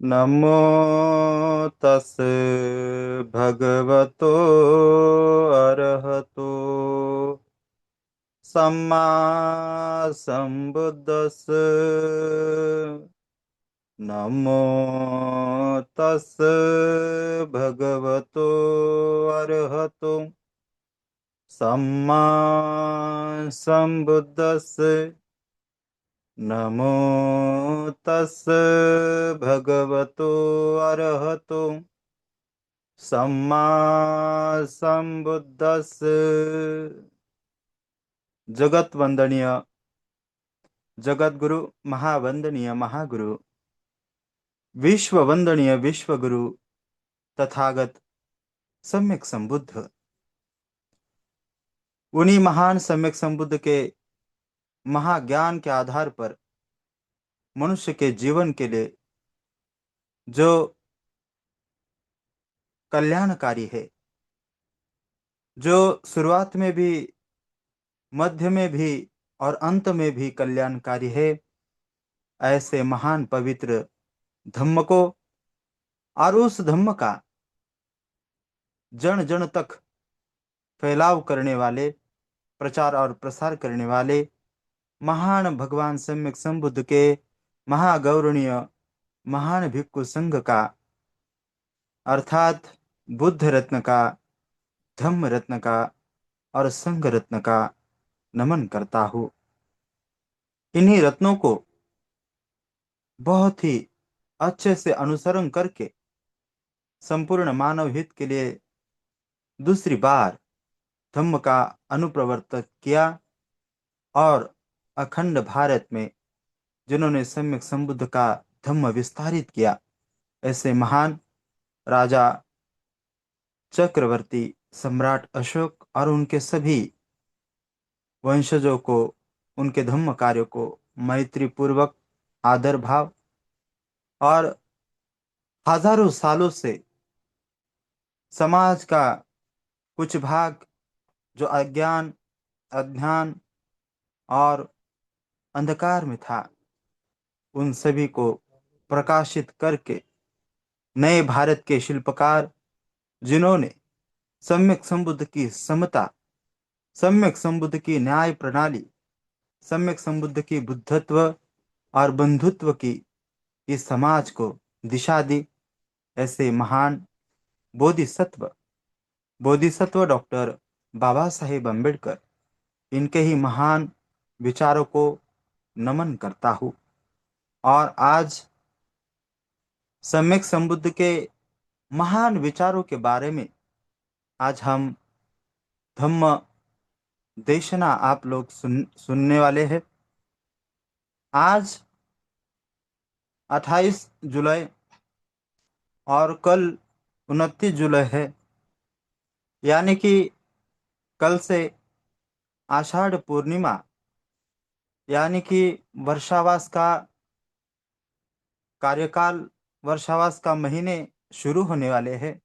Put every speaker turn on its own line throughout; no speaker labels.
नमो तस् भगवतो अरहतो सम्मा संबुद्दस्। नमो तस् भगवतो अरहतो सम्मा संबुद्दस्। नमो तस् भगवतो अरहतो सम्मा संबुद्दस्। जगत वंदनीय जगत गुरु, महावंदनीय महागुरु, विश्व वंदनीय विश्व गुरु तथागत सम्यक संबुद्ध, उन्हीं महान सम्यक संबुद्ध के महाज्ञान के आधार पर मनुष्य के जीवन के लिए जो कल्याणकारी है, जो शुरुआत में भी, मध्य में भी और अंत में भी कल्याणकारी है, ऐसे महान पवित्र धम्म को और उस धम्म का जन जन तक फैलाव करने वाले, प्रचार और प्रसार करने वाले महान भगवान सम्यक संबुद्ध के महागौरवनीय महान भिक्खु संघ का, अर्थात बुद्ध रत्न का, धम्म रत्न का और संघ रत्न का नमन करता हूँ। इन्हीं रत्नों को बहुत ही अच्छे से अनुसरण करके संपूर्ण मानव हित के लिए दूसरी बार धम्म का अनुप्रवर्तक किया और अखंड भारत में जिन्होंने सम्यक संबुद्ध का धम्म विस्तारित किया, ऐसे महान राजा चक्रवर्ती सम्राट अशोक और उनके सभी वंशजों को, उनके धम्म कार्य को मैत्री पूर्वक, आदर भाव और हजारों सालों से समाज का कुछ भाग जो अज्ञान, अज्ञान और अंधकार में था, उन सभी को प्रकाशित करके नए भारत के शिल्पकार, जिन्होंने सम्यक संबुद्ध की समता, सम्यक संबुद्ध की न्याय प्रणाली, सम्यक संबुद्ध की बुद्धत्व और बंधुत्व की इस समाज को दिशा दी, ऐसे महान बोधिसत्व, बोधिसत्व डॉक्टर बाबा साहेब अम्बेडकर, इनके ही महान विचारों को नमन करता हूँ। और आज सम्यक संबुद्ध के महान विचारों के बारे में आज हम धम्म देशना आप लोग सुनने वाले हैं। आज 28 जुलाई और कल 29 जुलाई है, यानी कि कल से आषाढ़ पूर्णिमा, यानी कि वर्षावास का कार्यकाल, वर्षावास का महीने शुरू होने वाले हैं,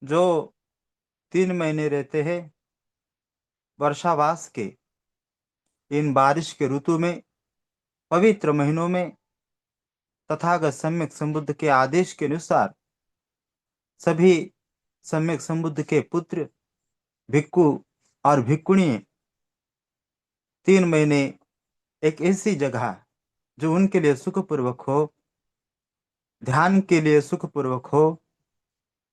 जो 3 महीने रहते हैं वर्षावास के। इन बारिश के ऋतु में, पवित्र महीनों में तथागत सम्यक संबुद्ध के आदेश के अनुसार सभी सम्यक संबुद्ध के पुत्र, भिक्खु और भिक्खुणी 3 महीने एक ऐसी जगह जो उनके लिए सुखपूर्वक हो, ध्यान के लिए सुखपूर्वक हो,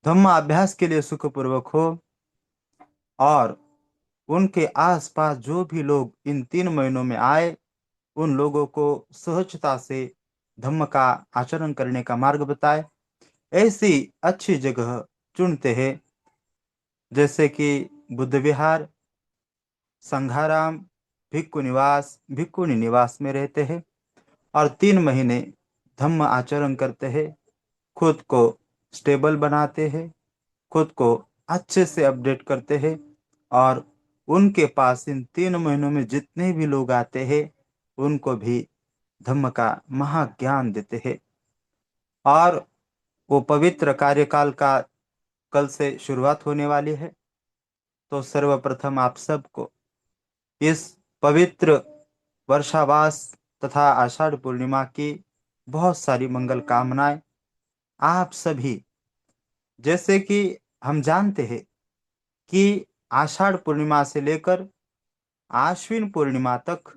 धम्म अभ्यास के लिए सुखपूर्वक हो, और उनके आसपास जो भी लोग इन 3 महीनों में आए, उन लोगों को सहजता से धम्म का आचरण करने का मार्ग बताए, ऐसी अच्छी जगह चुनते हैं, जैसे कि बुद्ध विहार, संघाराम, भिक्खु निवास, भिक्खुनी निवास में रहते हैं और 3 महीने धम्म आचरण करते हैं, खुद को स्टेबल बनाते हैं, खुद को अच्छे से अपडेट करते हैं, और उनके पास इन 3 महीनों में जितने भी लोग आते हैं उनको भी धम्म का महाज्ञान देते हैं। और वो पवित्र कार्यकाल का कल से शुरुआत होने वाली है। तो सर्वप्रथम आप सबको इस पवित्र वर्षावास तथा आषाढ़ पूर्णिमा की बहुत सारी मंगल कामनाएं आप सभी। जैसे कि हम जानते हैं कि आषाढ़ पूर्णिमा से लेकर आश्विन पूर्णिमा तक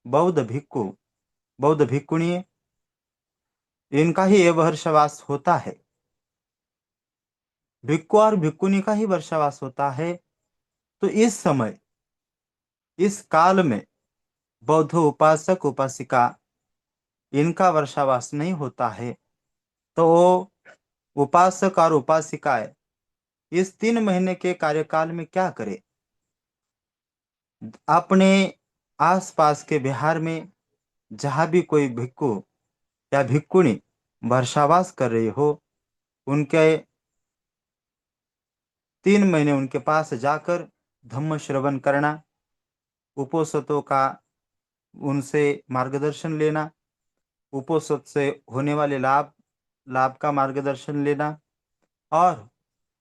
बौद्ध भिक्खु, बौद्ध भिक्खुणी, इनका ही ये वर्षवास होता है। भिक्खु और भिक्खुनी का ही वर्षवास होता है। तो इस समय, इस काल में बौद्ध उपासक उपासिका, इनका वर्षावास नहीं होता है। तो वो उपासक और उपासिकाएं इस 3 महीने के कार्यकाल में क्या करे? अपने आसपास के बिहार में जहाँ भी कोई भिक्खु या भिक्खुणी वर्षावास कर रही हो, उनके 3 महीने उनके पास जाकर धम्म श्रवण करना, उपोसतों का उनसे मार्गदर्शन लेना, उपोसत से होने वाले लाभ लाभ का मार्गदर्शन लेना। और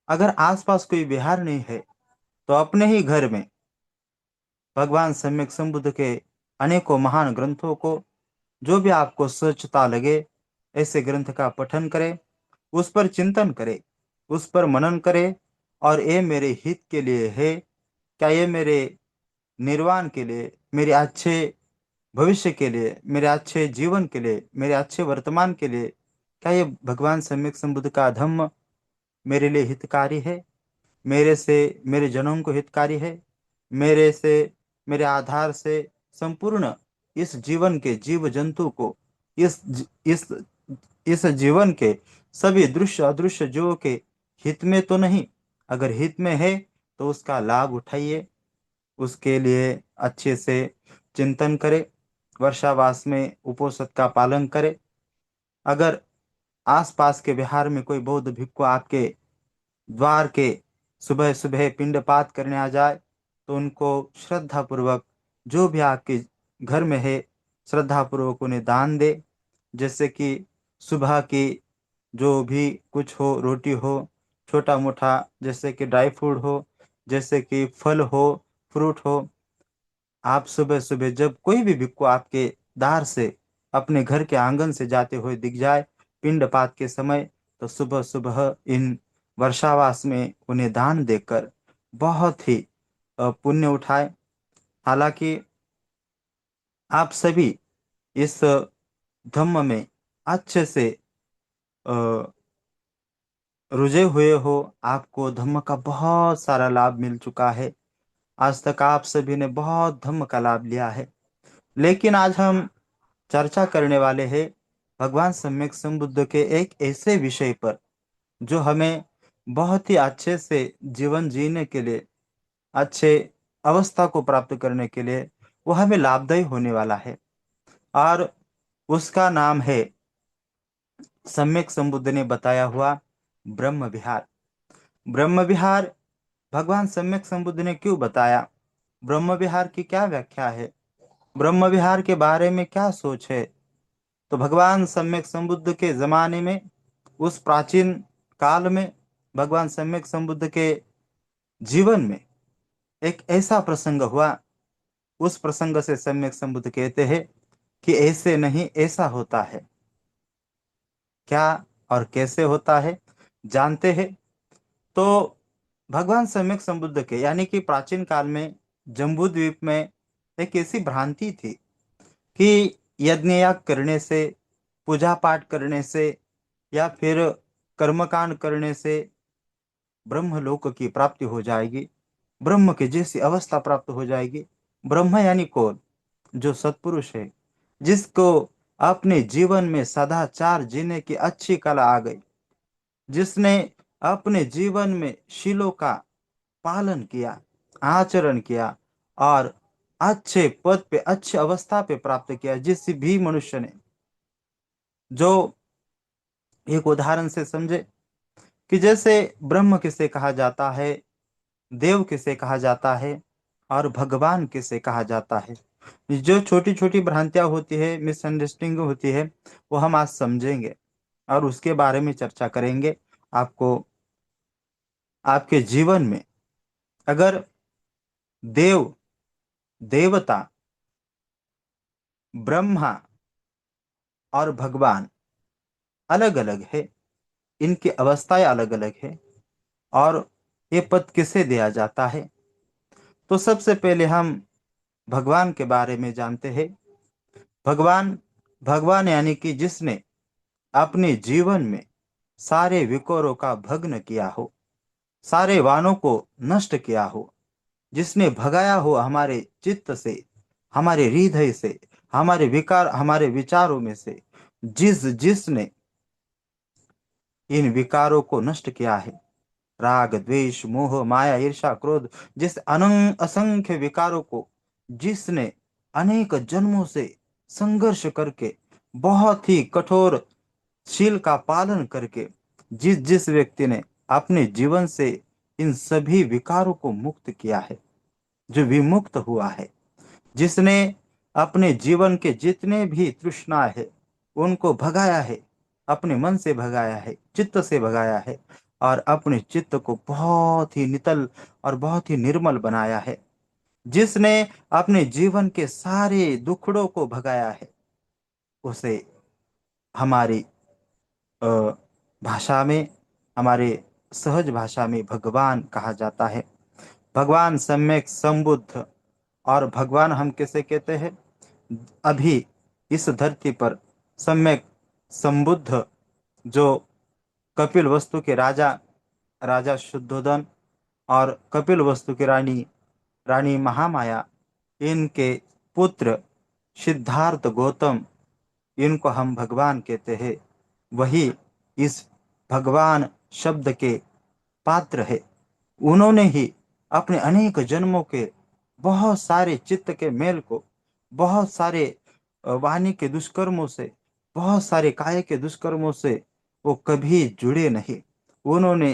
अगर आसपास कोई विहार नहीं है तो अपने ही घर में भगवान सम्यक संबुद्ध के अनेकों महान ग्रंथों को, जो भी आपको स्वच्छता लगे, ऐसे ग्रंथ का पठन करें, उस पर चिंतन करें, उस पर मनन करें। और ये मेरे हित के लिए है क्या? ये मेरे निर्वाण के लिए, मेरे अच्छे भविष्य के लिए, मेरे अच्छे जीवन के लिए, मेरे अच्छे वर्तमान के लिए, क्या ये भगवान सम्यक संबुद्ध का धम्म मेरे लिए हितकारी है? मेरे से, मेरे जन्म को हितकारी है? मेरे से, मेरे आधार से संपूर्ण इस जीवन के जीव जंतु को, इस इस इस जीवन के सभी दृश्य अदृश्य जीवों के हित में तो नहीं? अगर हित में है तो उसका लाभ उठाइए, उसके लिए अच्छे से चिंतन करें, वर्षावास में उपोषद का पालन करें। अगर आसपास के बिहार में कोई बौद्ध भिक्खु आपके द्वार के सुबह सुबह पिंडपात करने आ जाए, तो उनको श्रद्धा पूर्वक, जो भी आपके घर में है, श्रद्धा पूर्वक उन्हें दान दे। जैसे कि सुबह की जो भी कुछ हो, रोटी हो, छोटा मोटा, जैसे कि ड्राई फ्रूट हो, जैसे कि फल हो, फ्रूट हो। आप सुबह सुबह जब कोई भी भिक्खु आपके दार से, अपने घर के आंगन से जाते हुए दिख जाए पिंडपात के समय, तो सुबह सुबह इन वर्षावास में उन्हें दान देकर बहुत ही पुण्य उठाए। हालांकि आप सभी इस धम्म में अच्छे से अ, रुझे हुए हो, आपको धम्म का बहुत सारा लाभ मिल चुका है। आज तक आप सभी ने बहुत धम्म का लाभ लिया है। लेकिन आज हम चर्चा करने वाले हैं भगवान सम्यक संबुद्ध के एक ऐसे विषय पर, जो हमें बहुत ही अच्छे से जीवन जीने के लिए, अच्छे अवस्था को प्राप्त करने के लिए वो हमें लाभदायी होने वाला है। और उसका नाम है सम्यक संबुद्ध ने बताया हुआ ब्रह्म विहार। ब्रह्म विहार भगवान सम्यक संबुद्ध ने क्यों बताया? ब्रह्म विहार की क्या व्याख्या है? ब्रह्म विहार के बारे में क्या सोच है? तो भगवान सम्यक संबुद्ध के जमाने में, उस प्राचीन काल में, भगवान सम्यक संबुद्ध के जीवन में एक ऐसा प्रसंग हुआ। उस प्रसंग से सम्यक संबुद्ध कहते हैं कि ऐसे नहीं, ऐसा होता है। क्या और कैसे होता है जानते हैं? तो भगवान सम्यक संबुद्ध के, यानी कि प्राचीन काल में जम्बू द्वीप में एक ऐसी भ्रांति थी कि यज्ञ याग करने से, पूजा पाठ करने से, या फिर कर्मकांड करने से ब्रह्मलोक की प्राप्ति हो जाएगी, ब्रह्म के जैसी अवस्था प्राप्त हो जाएगी। ब्रह्म यानी कौन? जो सत्पुरुष है, जिसको अपने जीवन में सदाचार जीने की अच्छी कला आ गई, जिसने अपने जीवन में शीलों का पालन किया, आचरण किया, और अच्छे पद पे, अच्छी अवस्था पे प्राप्त किया। जिस भी मनुष्य ने, जो एक उदाहरण से समझे कि जैसे ब्रह्म किसे कहा जाता है, देव किसे कहा जाता है, और भगवान किसे कहा जाता है। जो छोटी छोटी भ्रांतियां होती है, मिसअंडरस्टैंडिंग होती है, वो हम आज समझेंगे और उसके बारे में चर्चा करेंगे। आपको आपके जीवन में अगर देव, देवता, ब्रह्मा और भगवान अलग अलग है, इनकी अवस्थाएं अलग अलग है। और ये पद किसे दिया जाता है? तो सबसे पहले हम भगवान के बारे में जानते हैं। भगवान, भगवान यानी कि जिसने अपने जीवन में सारे विकारों का भग्न किया हो, सारे वानों को नष्ट किया हो, जिसने भगाया हो हमारे चित्त से, हमारे हृदय से, हमारे विकार, हमारे विचारों में से, जिसने इन विकारों को नष्ट किया है, राग द्वेष मोह माया ईर्ष्या क्रोध, जिस अनंत असंख्य विकारों को जिसने अनेक जन्मों से संघर्ष करके, बहुत ही कठोर शील का पालन करके, जिस जिस व्यक्ति ने अपने जीवन से इन सभी विकारों को मुक्त किया है, जो विमुक्त हुआ है, जिसने अपने जीवन के जितने भी तृष्णा है उनको भगाया है, अपने मन से भगाया है, चित्त से भगाया है, और अपने चित्त को बहुत ही नितल और बहुत ही निर्मल बनाया है, जिसने अपने जीवन के सारे दुखड़ों को भगाया है, उसे हमारी अ, भाषा में, हमारे सहज भाषा में भगवान कहा जाता है। भगवान सम्यक संबुद्ध। और भगवान हम किसे कहते हैं? अभी इस धरती पर सम्यक संबुद्ध जो कपिल वस्तु के राजा, राजा शुद्धोदन और कपिल वस्तु की रानी, रानी महामाया, इनके पुत्र सिद्धार्थ गौतम, इनको हम भगवान कहते हैं। वही इस भगवान शब्द के पात्र है। उन्होंने ही अपने अनेक जन्मों के बहुत सारे चित्त के मेल को, बहुत सारे वाणी के दुष्कर्मों से, बहुत सारे काय के दुष्कर्मों से वो कभी जुड़े नहीं। उन्होंने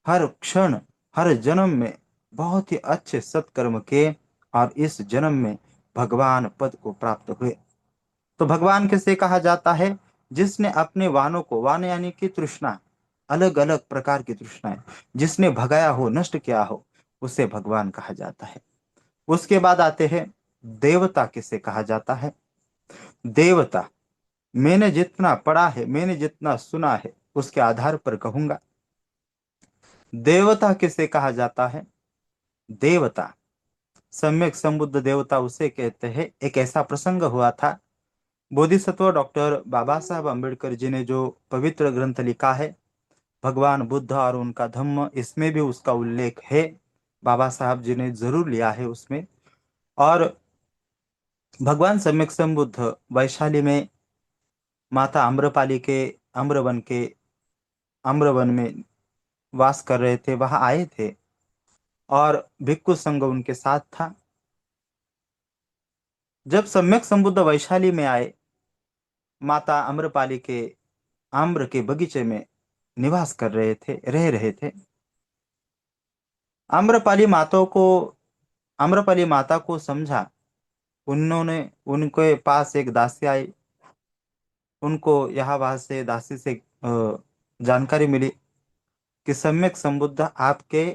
हर क्षण, हर जन्म में बहुत ही अच्छे सत्कर्म किए और इस जन्म में भगवान पद को प्राप्त हुए। तो भगवान किसे कहा जाता है? जिसने अपने वानों को, वान यानी कि तृष्णा, अलग अलग प्रकार की तृष्णाएं जिसने भगाया हो, नष्ट किया हो, उसे भगवान कहा जाता है। उसके बाद आते हैं देवता। किसे कहा जाता है? देवता, मैंने जितना पढ़ा है, मैंने जितना सुना है, उसके आधार पर कहूंगा। देवता किसे कहा जाता है? देवता, सम्यक संबुद्ध देवता उसे कहते हैं। एक ऐसा प्रसंग हुआ था, बोधिसत्व डॉक्टर बाबा साहब अम्बेडकर जी ने जो पवित्र ग्रंथ लिखा है, भगवान बुद्ध और उनका धम्म, इसमें भी उसका उल्लेख है। बाबा साहब जी ने जरूर लिया है उसमें। और भगवान सम्यक संबुद्ध वैशाली में माता आम्रपाली के आम्रवन के आम्रवन में वास कर रहे थे, वहां आए थे और भिक्षु संघ उनके साथ था। जब सम्यक संबुद्ध वैशाली में आए, माता आम्रपाली के आम्र के बगीचे में निवास कर रहे थे, रह रहे थे। आम्रपाली माता को, आम्रपाली माता को समझा, उन्होंने, उनके पास एक दासी आई, उनको यहाँ वहां से दासी से जानकारी मिली कि सम्यक संबुद्ध आपके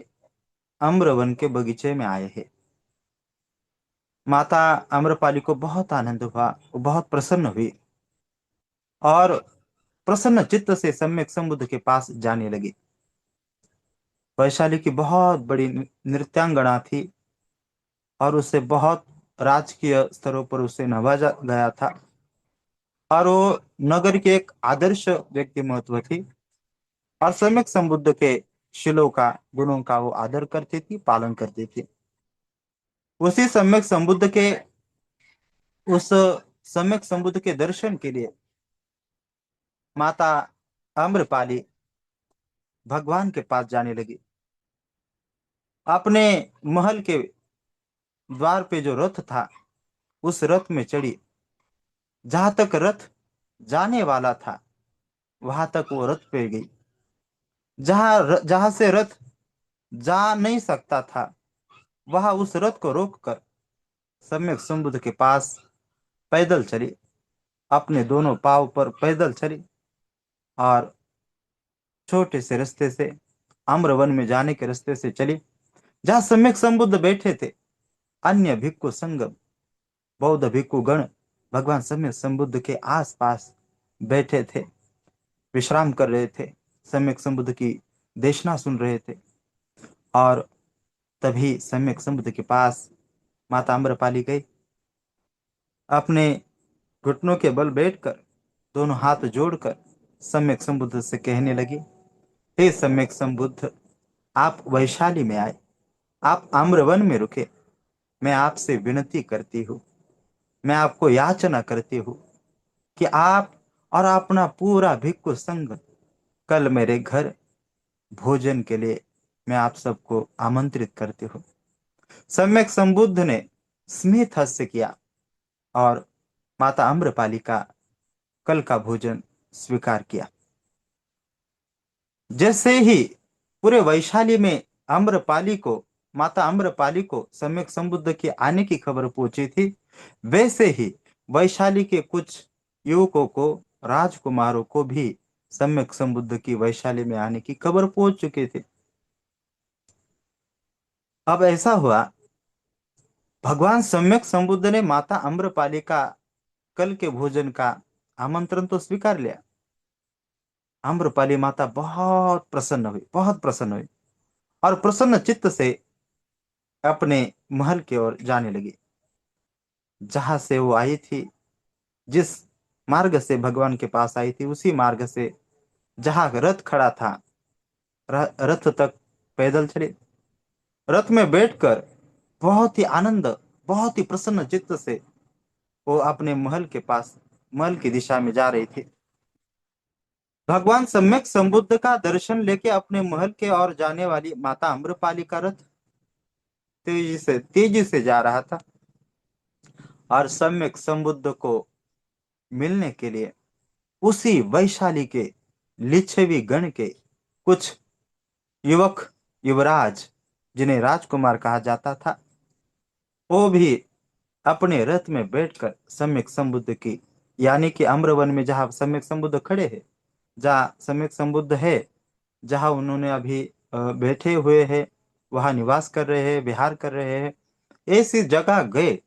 अम्रवन के बगीचे में आए हैं। माता आम्रपाली को बहुत आनंद हुआ, वो बहुत प्रसन्न हुई और प्रसन्न चित्त से सम्यक संबुद्ध के पास जाने लगी। वैशाली की बहुत बड़ी नृत्यांगना थी और उसे बहुत राजकीय स्तरों पर उसे नवाजा गया था और वो नगर के एक आदर्श व्यक्ति महत्व थी और सम्यक संबुद्ध के शीलों का, गुणों का वो आदर करती थी, पालन करती थी। उसी सम्यक संबुद्ध के, उस सम्यक संबुद्ध के दर्शन के लिए माता आम्रपाली भगवान के पास जाने लगी। अपने महल के द्वार पे जो रथ था, उस रथ में चढ़ी। जहां तक रथ जाने वाला था, वहां तक वो रथ पे गई। जहां से रथ जा नहीं सकता था, वहां उस रथ को रोककर सम्यक संबुद्ध के पास पैदल चली, अपने दोनों पांव पर पैदल चली और छोटे से रास्ते से, आम्रवन में जाने के रास्ते से चली। जहां सम्यक संबुद्ध बैठे थे, अन्य भिक्षु संघ, बौद्ध भिक्षु गण भगवान सम्यक संबुद्ध के आसपास बैठे थे, विश्राम कर रहे थे, सम्यक संबुद्ध की देशना सुन रहे थे। और तभी सम्यक संबुद्ध के पास माता आम्रपाली गई, अपने घुटनों के बल बैठकर दोनों हाथ जोड़कर सम्यक संबुद्ध से कहने लगी, हे सम्यक संबुद्ध, आप वैशाली में आए, आप आम्रवन में रुके। मैं आपसे विनती करती हूँ, मैं आपको याचना करती हूँ कि आप और अपना पूरा भिक्खु संघ कल मेरे घर भोजन के लिए मैं आप सबको आमंत्रित करती हूँ। सम्यक संबुद्ध ने स्मित हास्य किया और माता आम्रपाली का कल का भोजन स्वीकार किया। जैसे ही पूरे वैशाली में आम्रपाली को माता आम्रपाली को सम्यक संबुद्ध के आने की खबर पहुंची थी, वैसे ही वैशाली के कुछ युवकों को, राजकुमारों को भी सम्यक संबुद्ध की वैशाली में आने की खबर पहुंच चुकी थी। अब ऐसा हुआ, भगवान सम्यक संबुद्ध ने माता आम्रपाली का कल के भोजन का आमंत्रण तो स्वीकार लिया। आम्रपाली माता बहुत प्रसन्न हुई, बहुत प्रसन्न हुई, और प्रसन्न चित्त से अपने महल की ओर जाने लगी, जहां से वो आई थी। जिस मार्ग से भगवान के पास आई थी, उसी मार्ग से जहां रथ खड़ा था, रथ तक पैदल चले। रथ में बैठकर बहुत ही आनंद, बहुत ही प्रसन्न चित्त से वो अपने महल के पास, महल की दिशा में जा रही थी। भगवान सम्यक संबुद्ध का दर्शन लेके अपने महल के ओर जाने वाली माता आम्रपाली का रथ तेजी से जा रहा था। और सम्यक संबुद्ध को मिलने के लिए उसी वैशाली के लिच्छवी गण के कुछ युवक, युवराज, जिन्हें राजकुमार कहा जाता था, वो भी अपने रथ में बैठकर सम्यक संबुद्ध की, यानी कि अम्रवन में जहां सम्यक संबुद्ध खड़े हैं, जहाँ सम्यक संबुद्ध है, जहां उन्होंने अभी बैठे हुए हैं, वहां निवास कर रहे हैं, विहार कर रहे हैं, ऐसी जगह गए।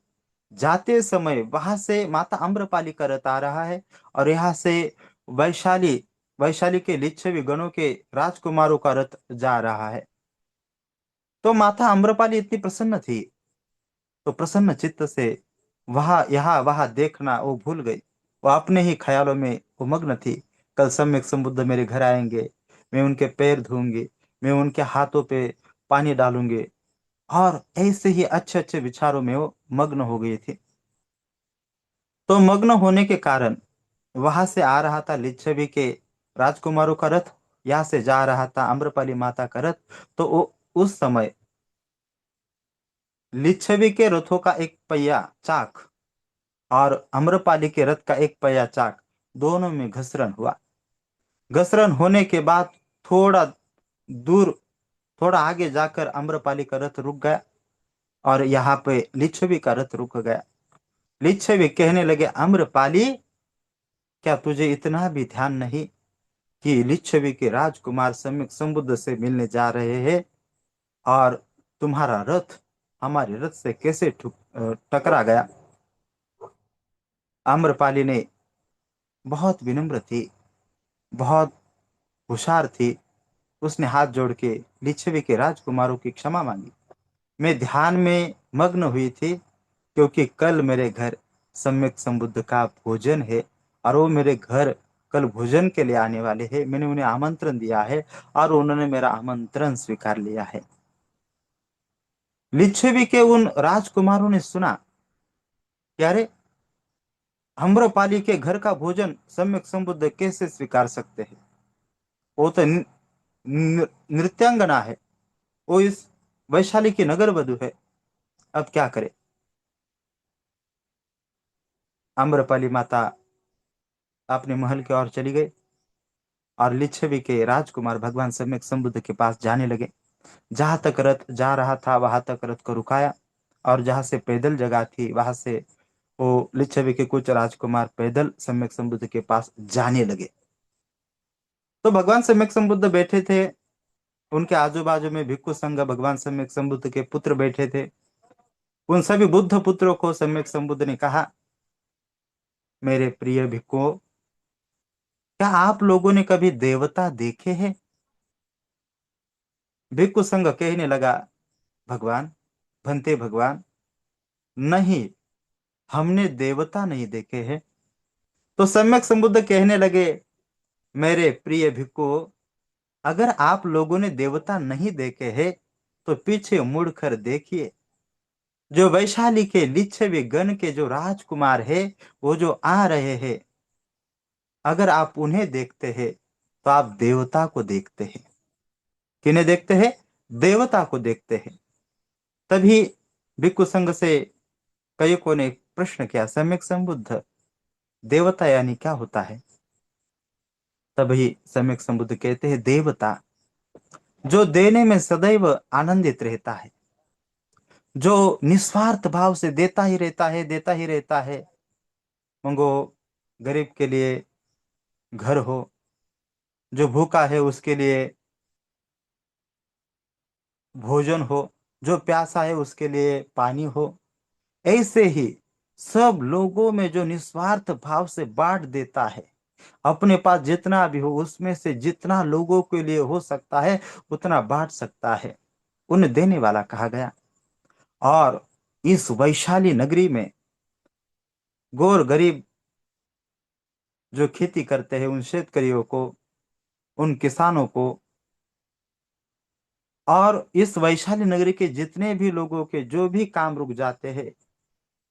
जाते समय वहां से माता आम्रपाली का रथ आ रहा है, और यहाँ से वैशाली, वैशाली के लिच्छवी गणों के राजकुमारों का रथ जा रहा है। तो माता आम्रपाली इतनी प्रसन्न थी, तो प्रसन्न चित्त से वहां यहाँ वहां देखना वो भूल गई। वो अपने ही ख्यालों में वो मग्न थी। कल सम्यक संबुद्ध मेरे घर आएंगे, मैं उनके पैर धोऊंगी, मैं उनके हाथों पे पानी डालूंगी, और ऐसे ही अच्छे अच्छे विचारों में वो मग्न हो गई थी। तो मग्न होने के कारण वहां से आ रहा था लिच्छवी के राजकुमारों का रथ, यहाँ से जा रहा था आम्रपाली माता का रथ। तो वो उस समय लिच्छवी के रथों का एक पहिया चाक और आम्रपाली के रथ का एक पहिया चाक, दोनों में घसरण हुआ। घसरण होने के बाद थोड़ा दूर, थोड़ा आगे जाकर आम्रपाली का रथ रुक गया, और यहाँ पे लिच्छवी का रथ रुक गया। लिच्छवी कहने लगे, आम्रपाली, क्या तुझे इतना भी ध्यान नहीं कि लिच्छवी के राजकुमार सम्यक संबुद्ध से मिलने जा रहे हैं, और तुम्हारा रथ हमारे रथ से कैसे टकरा गया। आम्रपाली ने, बहुत विनम्र थी, बहुत होशियार थी, उसने हाथ जोड़ के लिच्छवी के राजकुमारों की क्षमा मांगी। मैं ध्यान में मग्न हुई थी, क्योंकि कल मेरे घर सम्यक संबुद्ध का भोजन है, और वो मेरे घर कल भोजन के लिए आने वाले हैं। मैंने उन्हें आमंत्रण दिया है, और उन्होंने मेरा आमंत्रण स्वीकार लिया है। लिच्छवी के उन राजकुमारों ने सुना कि अरे, आम्रपाली के घर का भोजन सम्यक संबुद्ध कैसे स्वीकार सकते हैं, वो तो नृत्यांगना है, वो इस वैशाली की नगर वधु है, अब क्या करे। आम्रपाली माता अपने महल की ओर चली गई, और लिच्छवी के राजकुमार भगवान सम्यक संबुद्ध के पास जाने लगे। जहां तक रथ जा रहा था वहां तक रथ को रुकाया, और जहां से पैदल जगह थी वहां से वो लिच्छवी के कुछ राजकुमार पैदल सम्यक संबुद्ध के पास जाने लगे। तो भगवान सम्यक संबुद्ध बैठे थे, उनके आजू बाजू में भिक्षु संघ भगवान सम्यक संबुद्ध के पुत्र बैठे थे। उन सभी बुद्ध पुत्रों को सम्यक संबुद्ध ने कहा, मेरे प्रिय भिक्षुओं, क्या आप लोगों ने कभी देवता देखे हैं? भिक्षु संघ कहने लगा, भगवान, भंते भगवान, नहीं, हमने देवता नहीं देखे हैं। तो सम्यक संबुद्ध कहने लगे, मेरे प्रिय भिक्षु, अगर आप लोगों ने देवता नहीं देखे हैं तो पीछे मुड़कर देखिए, जो वैशाली के लिच्छवी गण के जो राजकुमार है, वो जो आ रहे हैं, अगर आप उन्हें देखते हैं तो आप देवता को देखते हैं। किन्हें देखते हैं? देवता को देखते हैं। तभी भिक्षु संघ से कईयों ने प्रश्न किया, सम्यक संबुद्ध, देवता यानी क्या होता है? तभी सम्यक संबुद्ध कहते हैं, देवता जो देने में सदैव आनंदित रहता है, जो निस्वार्थ भाव से देता ही रहता है, देता ही रहता है। मंगो गरीब के लिए घर हो, जो भूखा है उसके लिए भोजन हो, जो प्यासा है उसके लिए पानी हो। ऐसे ही सब लोगों में जो निस्वार्थ भाव से बांट देता है, अपने पास जितना भी हो उसमें से जितना लोगों के लिए हो सकता है उतना बांट सकता है, उन्हें देने वाला कहा गया। और इस वैशाली नगरी में गौर गरीब जो खेती करते हैं, उन शेतकरियों को, उन किसानों को, और इस वैशाली नगरी के जितने भी लोगों के जो भी काम रुक जाते हैं,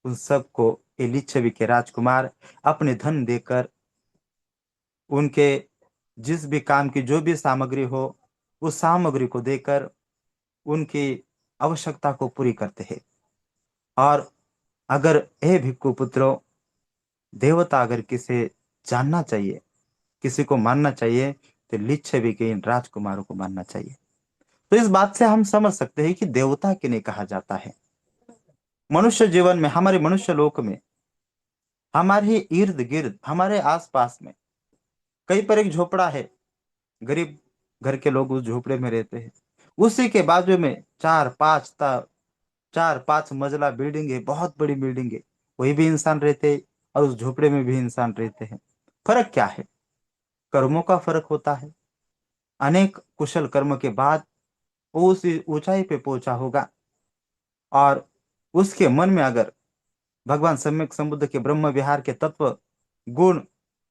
उन सबको ये लिच्छवी के राजकुमार अपने धन देकर, उनके जिस भी काम की जो भी सामग्री हो, उस सामग्री को देकर उनकी आवश्यकता को पूरी करते हैं। और अगर हे भिक्षु पुत्रों, देवता अगर किसे जानना चाहिए, किसी को मानना चाहिए, तो लिच्छवी के इन राजकुमारों को मानना चाहिए। तो इस बात से हम समझ सकते हैं कि देवता किन्हें कहा जाता है। मनुष्य जीवन में, हमारे मनुष्य लोक में, हमारे ही इर्द गिर्द, हमारे आसपास में कहीं पर एक झोपड़ा है, गरीब घर के लोग उस झोपड़े में रहते हैं। उसी के बाजू में चार पांच मंजिला बिल्डिंग है, बहुत बड़ी बिल्डिंग है, वही भी इंसान रहते हैं और उस झोपड़े में भी इंसान रहते हैं। फर्क क्या है? कर्मों का फर्क होता है। अनेक कुशल कर्म के बाद वो उस ऊंचाई पे पहुंचा होगा, और उसके मन में अगर भगवान सम्यक संबुद्ध के ब्रह्म विहार के तत्व गुण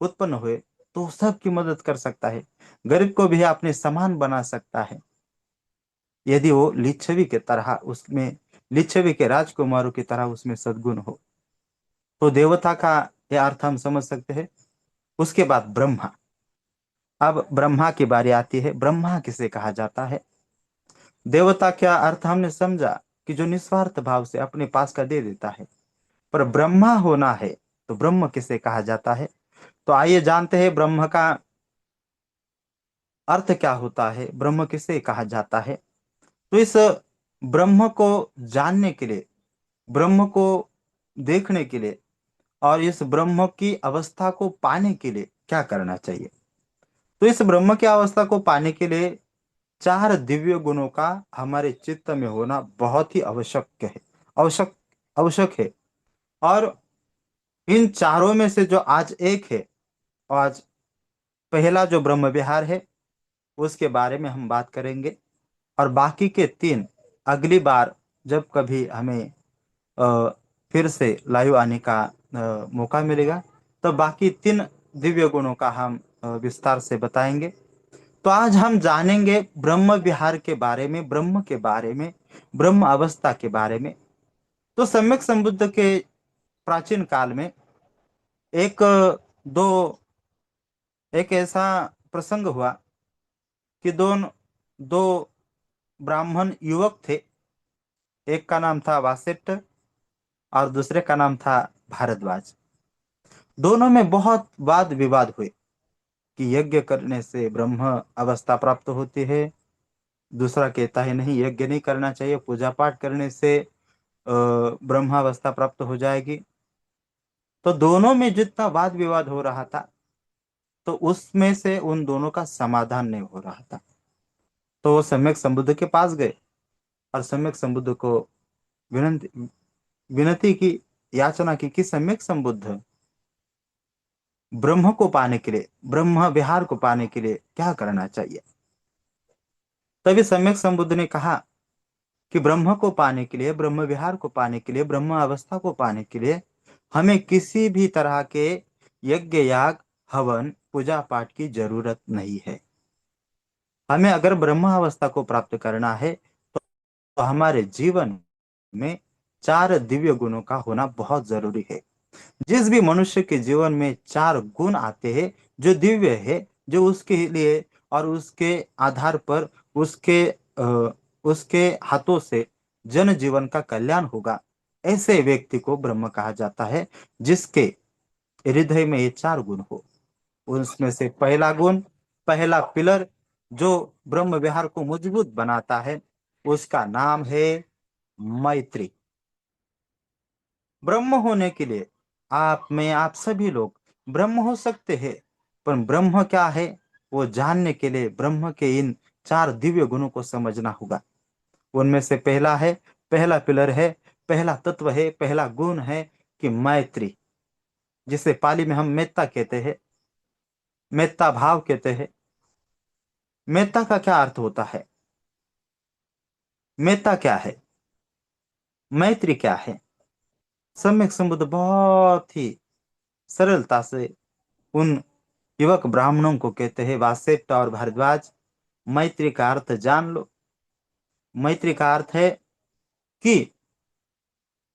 उत्पन्न हुए, तो वो सबकी मदद कर सकता है, गरीब को भी अपने समान बना सकता है, यदि वो लिच्छवी के तरह उसमें, लिच्छवी के राजकुमारों की तरह उसमें सद्गुण हो। तो देवता का यह अर्थ हम समझ सकते हैं। उसके बाद ब्रह्मा। अब ब्रह्मा की बारी आती है। ब्रह्मा किसे कहा जाता है? देवता क्या अर्थ हमने समझा कि जो निस्वार्थ भाव से अपने पास का दे देता है, पर ब्रह्मा होना है तो ब्रह्म किसे कहा जाता है? तो आइए जानते हैं ब्रह्म का अर्थ क्या होता है, ब्रह्म किसे कहा जाता है। तो इस ब्रह्म को जानने के लिए, ब्रह्म को देखने के लिए, और इस ब्रह्म की अवस्था को पाने के लिए क्या करना चाहिए? तो इस ब्रह्म की अवस्था को पाने के लिए चार दिव्य गुणों का हमारे चित्त में होना बहुत ही आवश्यक है, आवश्यक आवश्यक है। और इन चारों में से जो आज एक है, आज पहला जो ब्रह्म विहार है, उसके बारे में हम बात करेंगे। और बाकी के तीन अगली बार जब कभी हमें अ, फिर से लाइव आने का मौका मिलेगा, तो बाकी तीन दिव्य गुणों का हम विस्तार से बताएंगे। तो आज हम जानेंगे ब्रह्म विहार के बारे में, ब्रह्म के बारे में, ब्रह्म अवस्था के बारे में। तो सम्यक संबुद्ध के प्राचीन काल में एक दो एक ऐसा प्रसंग हुआ कि दो ब्राह्मण युवक थे। एक का नाम था वासिष्ठ और दूसरे का नाम था भारद्वाज। दोनों में बहुत वाद विवाद हुए कि यज्ञ करने से ब्रह्म अवस्था प्राप्त होती है। दूसरा कहता है नहीं, यज्ञ नहीं करना चाहिए, पूजा पाठ करने से ब्रह्मावस्था प्राप्त हो जाएगी। तो दोनों में जितना वाद विवाद हो रहा था, तो उसमें से उन दोनों का समाधान नहीं हो रहा था। तो वो सम्यक संबुद्ध के पास गए और सम्यक संबुद्ध को विनती विनती की, याचना की कि सम्यक संबुद्ध, ब्रह्म को पाने के लिए, ब्रह्म विहार को पाने के लिए क्या करना चाहिए? तभी सम्यक संबुद्ध ने कहा कि ब्रह्म को पाने के लिए, ब्रह्म विहार को पाने के लिए, ब्रह्म अवस्था को पाने के लिए हमें किसी भी तरह के यज्ञ याग हवन पूजा पाठ की जरूरत नहीं है। हमें अगर ब्रह्म अवस्था को प्राप्त करना है तो हमारे जीवन में चार दिव्य गुणों का होना बहुत जरूरी है। जिस भी मनुष्य के जीवन में चार गुण आते हैं जो दिव्य है, जो उसके लिए और उसके आधार पर उसके हाथों से जन जीवन का कल्याण होगा, ऐसे व्यक्ति को ब्रह्म कहा जाता है, जिसके हृदय में ये चार गुण हो। उसमें से पहला गुण, पहला पिलर जो ब्रह्म विहार को मजबूत बनाता है, उसका नाम है मैत्री। ब्रह्म होने के लिए आप सभी लोग ब्रह्म हो सकते हैं, पर ब्रह्म क्या है वो जानने के लिए ब्रह्म के इन चार दिव्य गुणों को समझना होगा। उनमें से पहला है, पहला पिलर है, पहला तत्व है, पहला गुण है कि मैत्री, जिसे पाली में हम मेत्ता कहते हैं, मेत्ता भाव कहते हैं। मेत्ता का क्या अर्थ होता है? मेत्ता क्या है? मैत्री क्या है? सम्यक संबुद्ध बहुत ही सरलता से उन युवक ब्राह्मणों को कहते हैं, वासेट्ट और भारद्वाज, मैत्री का अर्थ जान लो। मैत्री का अर्थ है कि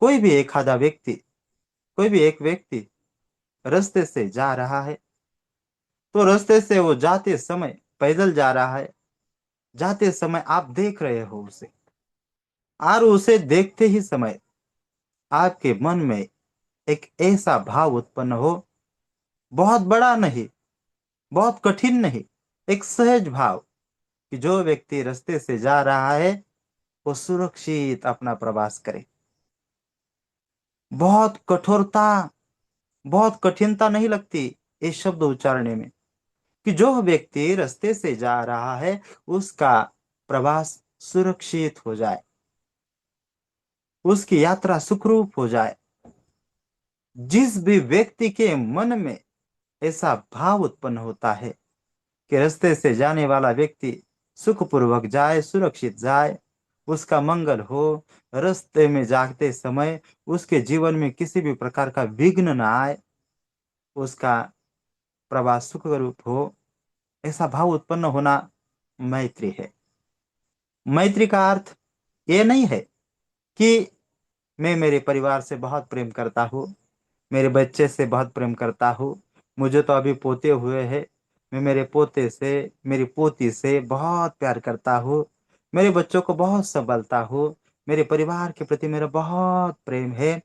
कोई भी एक आधा व्यक्ति, कोई भी एक व्यक्ति रास्ते से जा रहा है, तो रास्ते से वो जाते समय पैदल जा रहा है, जाते समय आप देख रहे हो उसे, और उसे देखते ही समय आपके मन में एक ऐसा भाव उत्पन्न हो, बहुत बड़ा नहीं, बहुत कठिन नहीं, एक सहज भाव कि जो व्यक्ति रास्ते से जा रहा है वो सुरक्षित अपना प्रवास करे। बहुत कठोरता, बहुत कठिनता नहीं लगती इस शब्द उच्चारणे में, कि जो व्यक्ति रास्ते से जा रहा है उसका प्रवास सुरक्षित हो जाए, उसकी यात्रा सुखरूप हो जाए। जिस भी व्यक्ति के मन में ऐसा भाव उत्पन्न होता है कि रास्ते से जाने वाला व्यक्ति सुखपूर्वक जाए, सुरक्षित जाए, उसका मंगल हो, रास्ते में जाते समय उसके जीवन में किसी भी प्रकार का विघ्न न आए, उसका प्रवास सुखरूप हो, ऐसा भाव उत्पन्न होना मैत्री है। मैत्री का अर्थ ये नहीं है कि मैं मेरे परिवार से बहुत प्रेम करता हूँ, मेरे बच्चे से बहुत प्रेम करता हूँ, मुझे तो अभी पोते हुए हैं, मैं मेरे पोते से, मेरी पोती से बहुत प्यार करता हूँ, मेरे बच्चों को बहुत संभालता हूँ, मेरे परिवार के प्रति मेरा बहुत प्रेम है।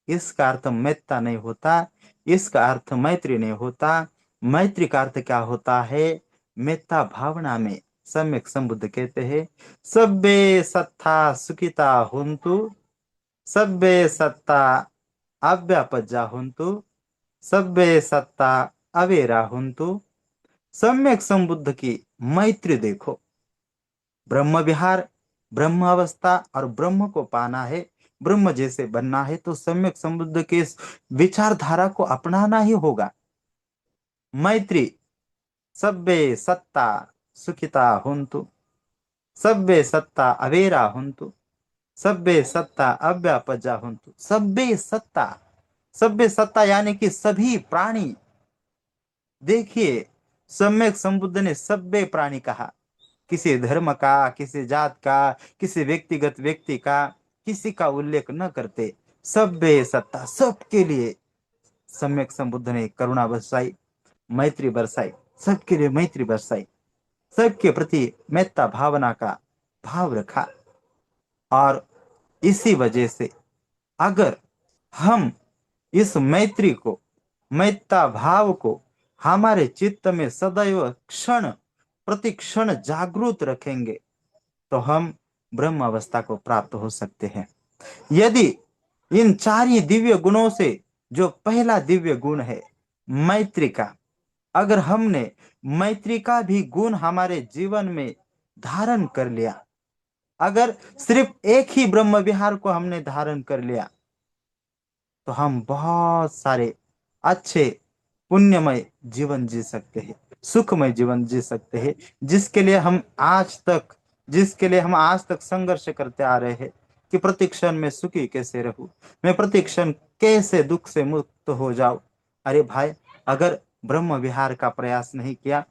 इसका अर्थ मेत्ता नहीं होता, इसका अर्थ मैत्री नहीं होता। मैत्री का अर्थ क्या होता है? मेत्ता भावना में सम्यक संबुद्ध कहते हैं, सब्बे सत्ता सुखिता हुंतु, सब्बे सत्ता अव्यापज्जा हुंतु, सब्बे सत्ता अवेरा हुंतु। सम्यक संबुद्ध की मैत्री देखो। ब्रह्म विहार, ब्रह्म अवस्था और ब्रह्म को पाना है, ब्रह्म जैसे बनना है, तो सम्यक संबुद्ध के इस विचारधारा को अपनाना ही होगा। मैत्री, सब्बे सत्ता सुखिता हुंतु, सब्बे सत्ता अवेरा हुंतु, सब्बे सत्ता अव्यापजा हुंतु। सब्बे सत्ता, सब्बे सत्ता यानी कि सभी प्राणी। देखिए, सम्यक संबुद्ध ने सब्बे प्राणी कहा, किसी धर्म का, किसी जात का, किसी व्यक्तिगत व्यक्ति का, किसी का उल्लेख न करते, सब्बे सत्ता, सबके लिए सम्यक संबुद्ध ने करुणा बरसाई, मैत्री बरसाई, सबके लिए मैत्री बरसाई, सबके प्रति मेत्ता भावना का भाव रखा। और इसी वजह से अगर हम इस मैत्री को, मैत्ता भाव को हमारे चित्त में सदैव क्षण प्रति क्षण जागृत रखेंगे तो हम ब्रह्म अवस्था को प्राप्त हो सकते हैं। यदि इन चार ही दिव्य गुणों से जो पहला दिव्य गुण है मैत्री का, अगर हमने मैत्री का भी गुण हमारे जीवन में धारण कर लिया, अगर सिर्फ एक ही ब्रह्म विहार को हमने धारण कर लिया, तो हम बहुत सारे अच्छे पुण्यमय जीवन जी सकते हैं, सुखमय जीवन जी सकते हैं, जिसके लिए हम आज तक संघर्ष करते आ रहे हैं कि प्रति क्षण में सुखी कैसे रहूं, मैं प्रति क्षण कैसे दुख से मुक्त हो जाऊं। अरे भाई, अगर ब्रह्म विहार का प्रयास नहीं किया,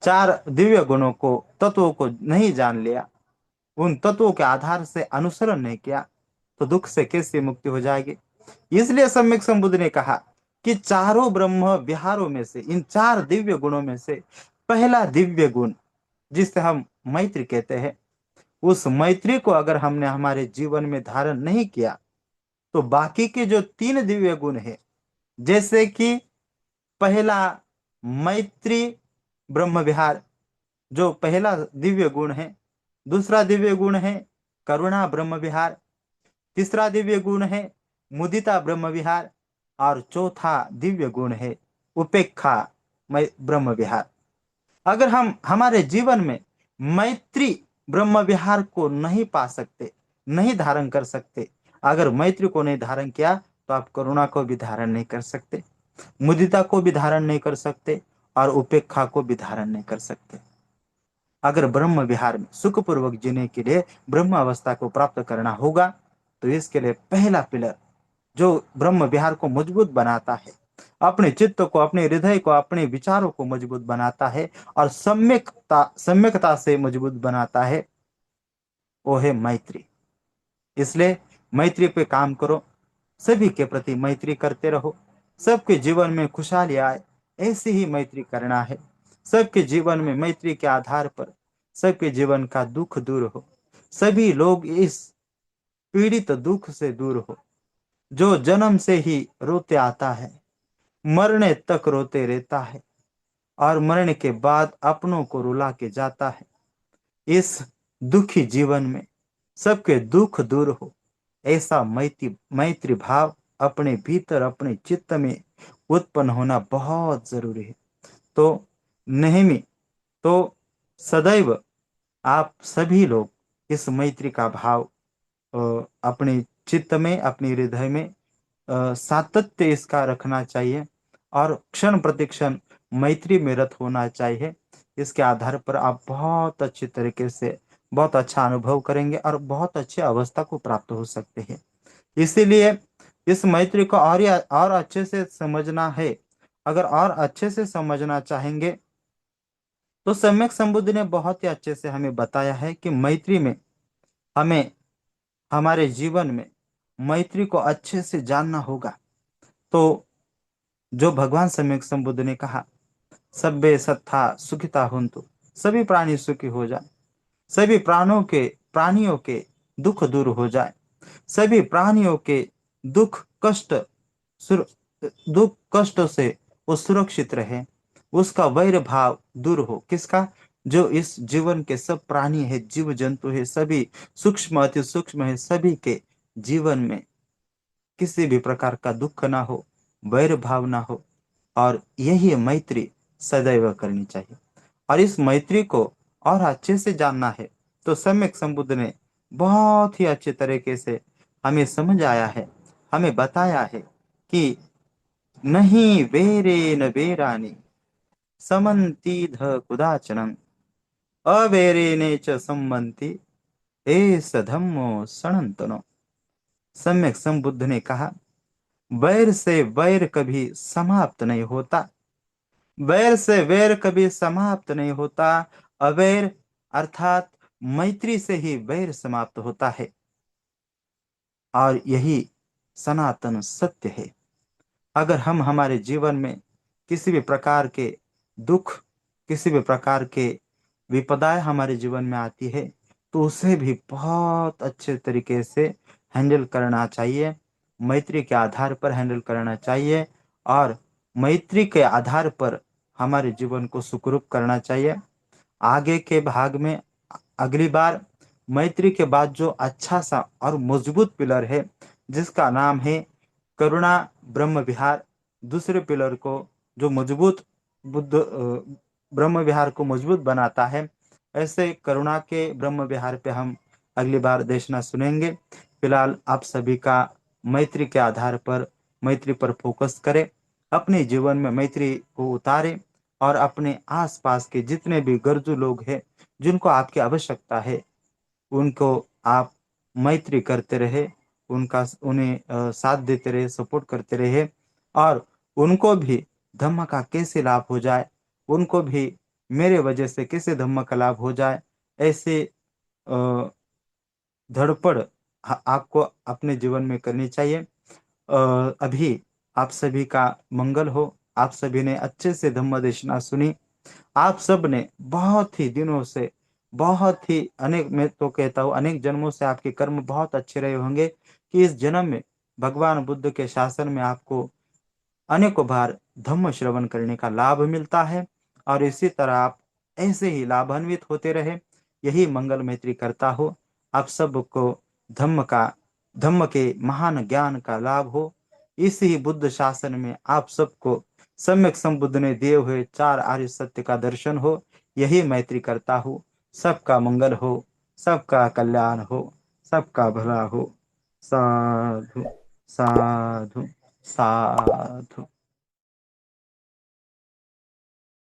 चार दिव्य गुणों को, तत्वों को नहीं जान लिया, उन तत्वों के आधार से अनुसरण नहीं किया, तो दुख से कैसे मुक्ति हो जाएगी। इसलिए सम्यक संबुद्ध ने कहा कि चारों ब्रह्म विहारों में से, इन चार दिव्य गुणों में से पहला दिव्य गुण जिसे हम मैत्री कहते हैं, उस मैत्री को अगर हमने हमारे जीवन में धारण नहीं किया, तो बाकी के जो तीन दिव्य गुण है, जैसे कि पहला मैत्री ब्रह्म विहार जो पहला दिव्य गुण है, दूसरा दिव्य गुण है करुणा ब्रह्म विहार, तीसरा दिव्य गुण है मुदिता ब्रह्म विहार, और चौथा दिव्य गुण है उपेक्षा ब्रह्म विहार। अगर हम हमारे जीवन में मैत्री ब्रह्म विहार को नहीं पा सकते, नहीं धारण कर सकते, अगर मैत्री को नहीं धारण किया, तो आप करुणा को भी धारण नहीं कर सकते, मुदिता को भी धारण नहीं कर सकते, और उपेक्षा को भी धारण नहीं कर सकते। अगर ब्रह्म विहार में सुखपूर्वक जीने के लिए ब्रह्म अवस्था को प्राप्त करना होगा, तो इसके लिए पहला पिलर जो ब्रह्म विहार को मजबूत बनाता है, अपने चित्त को, अपने हृदय को, अपने विचारों को मजबूत बनाता है और सम्यकता से मजबूत बनाता है, वो है मैत्री। इसलिए मैत्री पे काम करो, सभी के प्रति मैत्री करते रहो, सबके जीवन में खुशहाली आए, ऐसी ही मैत्री करना है। सबके जीवन में मैत्री के आधार पर सबके जीवन का दुख दूर हो, सभी लोग इस पीड़ित दुख से दूर हो। जो जन्म से ही रोते आता है, मरने तक रोते रहता है, और मरने के बाद अपनों को रुला के जाता है, इस दुखी जीवन में सबके दुख दूर हो, ऐसा मैत्री भाव अपने भीतर, अपने चित्त में उत्पन्न होना बहुत जरूरी है। तो नेहमी, तो सदैव आप सभी लोग इस मैत्री का भाव अपने चित्त में, अपने हृदय में सातत्य इसका रखना चाहिए, और क्षण प्रतिक्षण मैत्री में रत होना चाहिए। इसके आधार पर आप बहुत अच्छी तरीके से बहुत अच्छा अनुभव करेंगे और बहुत अच्छी अवस्था को प्राप्त हो सकते हैं। इसीलिए इस मैत्री को और अच्छे से समझना है। अगर और अच्छे से समझना चाहेंगे, तो सम्यक संबुद्ध ने बहुत ही अच्छे से हमें बताया है कि मैत्री में हमें हमारे जीवन में मैत्री को अच्छे से जानना होगा। तो जो भगवान सम्यक संबुद्ध ने कहा, सब्बे सत्ता सुखिता हुंतु, सभी प्राणी सुखी हो जाए, सभी प्राणियों के दुख दूर हो जाए, सभी प्राणियों के दुख कष्ट सुर, दुख कष्टों से वो सुरक्षित रहे, उसका वैर भाव दूर हो। किसका? जो इस जीवन के सब प्राणी है, जीव जंतु है, सभी सूक्ष्म अति सूक्ष्म है, सभी के जीवन में किसी भी प्रकार का दुख ना हो, वैर भाव ना हो, और यही मैत्री सदैव करनी चाहिए। और इस मैत्री को और अच्छे से जानना है, तो सम्यक संबुद्ध ने बहुत ही अच्छे तरीके से हमें समझ आया है, हमें बताया है कि नहीं वेरे न वेरानि समन्ति ध कुदाचनम अवेरेने च सम्मन्ति एष धम्मो सनातनो। सम्यक संबुद्ध ने कहा, वैर से वैर कभी समाप्त नहीं होता, वैर से वैर कभी समाप्त नहीं होता, अवैर अर्थात मैत्री से ही वैर समाप्त होता है, और यही सनातन सत्य है। अगर हम हमारे जीवन में किसी भी प्रकार के दुख, किसी भी प्रकार के विपदाएं हमारे जीवन में आती है, तो उसे भी बहुत अच्छे तरीके से हैंडल करना चाहिए, मैत्री के आधार पर हैंडल करना चाहिए, और मैत्री के आधार पर हमारे जीवन को सुखरूप करना चाहिए। आगे के भाग में अगली बार मैत्री के बाद जो अच्छा सा और मजबूत पिलर है, जिसका नाम है करुणा ब्रह्म विहार, दूसरे पिलर को जो मजबूत ब्रह्म विहार को मजबूत बनाता है, ऐसे करुणा के ब्रह्म विहार पे हम अगली बार देशना सुनेंगे। फिलहाल आप सभी का मैत्री के आधार पर मैत्री पर फोकस करें, अपने जीवन में मैत्री को उतारे और अपने आसपास के जितने भी गरजू लोग हैं, जिनको आपकी आवश्यकता है, उनको आप मैत्री करते रहे, उन्हें साथ देते रहे, सपोर्ट करते रहे, और उनको भी धम्म का कैसे लाभ हो जाए, उनको भी मेरे वजह से कैसे धम्म का लाभ हो जाए, ऐसे अ, धड़पड़ आपको अपने जीवन में करनी चाहिए। अभी आप सभी का मंगल हो। आप सभी ने अच्छे से धम्म देशना सुनी। आप सब ने बहुत ही दिनों से, बहुत ही अनेक, मैं तो कहता हूँ अनेक जन्मों से आपके कर्म बहुत अच्छे रहे होंगे कि इस जन्म में भगवान बुद्ध के शासन में आपको अनेकों बार धम्म श्रवण करने का लाभ मिलता है। और इसी तरह आप ऐसे ही लाभान्वित होते रहे, यही मंगल मैत्री करता हो। आप सबको धम्म का, धम्म के महान ज्ञान का लाभ हो। इसी बुद्ध शासन में आप सबको सम्यक संबुद्ध ने दिए हुए चार आर्य सत्य का दर्शन हो, यही मैत्री करता हूँ। सबका मंगल हो, सबका कल्याण हो, सबका भला हो। साधु, साधु, साधु।